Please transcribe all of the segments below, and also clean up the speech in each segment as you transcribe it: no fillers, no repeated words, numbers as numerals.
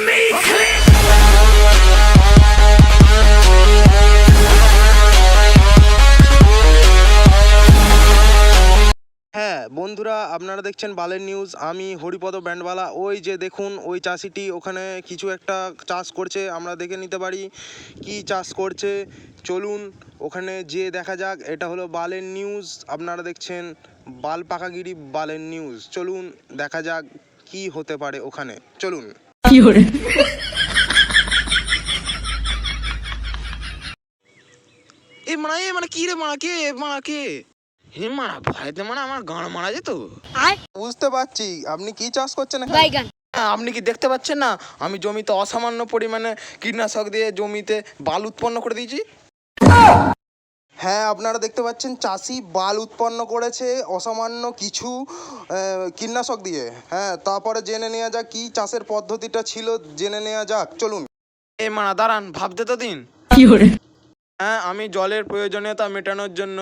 me click. হ্যাঁ বন্ধুরা, আপনারা দেখছেন বালের নিউজ। আমি হরিপদ ব্যান্ডওয়ালা। ওই যে দেখুন, ওই চাষিটি ওখানে কিছু একটা চাষ করছে, আমরা দেখে নিতে পারি কি চাষ করছে। চলুন ওখানে যেয়ে দেখা যাক। এটা হলো বালের নিউজ, আপনারা দেখছেন বাল পাকাগিরি বালের নিউজ। চলুন দেখা যাক কি হতে পারে ওখানে, চলুন। মানে কি রে মারা, কে হে মারা ভয়তে মানে আমার গাঁড় মারা যেত। বুঝতে পারছি আপনি কি চাষ করছেন এখানে। বাইগান। আপনি কি দেখতে পাচ্ছেন না আমি জমিতে অসামান্য পরিমাণে কীটনাশক দিয়ে জমিতে বাল উৎপন্ন করে দিয়েছি। হ্যাঁ, আপনারা দেখতে পাচ্ছেন চাষি বাল উৎপন্ন করেছে অসামান্য কিছু কীটনাশক দিয়ে। হ্যাঁ, তারপরে জেনে নেওয়া যাক কি চাষের পদ্ধতিটা ছিল, জেনে নেওয়া যাক, চলুন। এই মারা দাঁড়ান, ভাবতে তো দিন। হ্যাঁ, আমি জলের প্রয়োজনীয়তা মেটানোর জন্য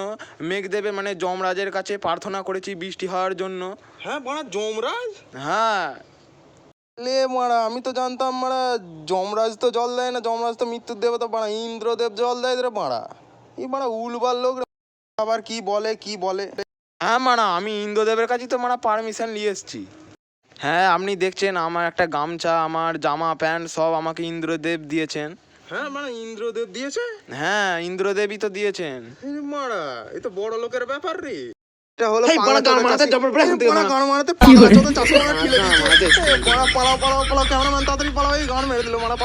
মেঘদেবে মানে যমরাজের কাছে প্রার্থনা করেছি বৃষ্টি হওয়ার জন্য। হ্যাঁ মারা, যমরাজ? হ্যাঁ লে মারা, আমি তো জানতাম মারা যমরাজ তো জল দেয় না, যমরাজ তো মৃত্যুর দেবতা, মারা ইন্দ্রদেব জল দেয় রে মারা। এই মারা উলবার লোক রে। আবার কি বলে। হ্যাঁ মারা, আমি ইন্দ্রদেবের কাছেই তো মারা পারমিশন নিয়ে এসেছি। হ্যাঁ, আপনি দেখছেন আমার একটা গামছা, আমার জামা প্যান্ট সব আমাকে ইন্দ্রদেব দিয়েছেন। হ্যাঁ মারা, ইন্দ্রদেব দিয়েছে? হ্যাঁ, ইন্দ্রদেবই তো দিয়েছেন। এই মারা, এ তো বড় লোকের ব্যাপার রে। এটা হলো এই বাড়া গান মারাতে জবর ব্রেক দিও না। গান মারাতে পালা চোদা চাষি মারা ঠেলে দিচ্ছে। পালা ক্যামেরাম্যান তাড়াতাড়ি পালাও, এই গান মেরে দিল মারা।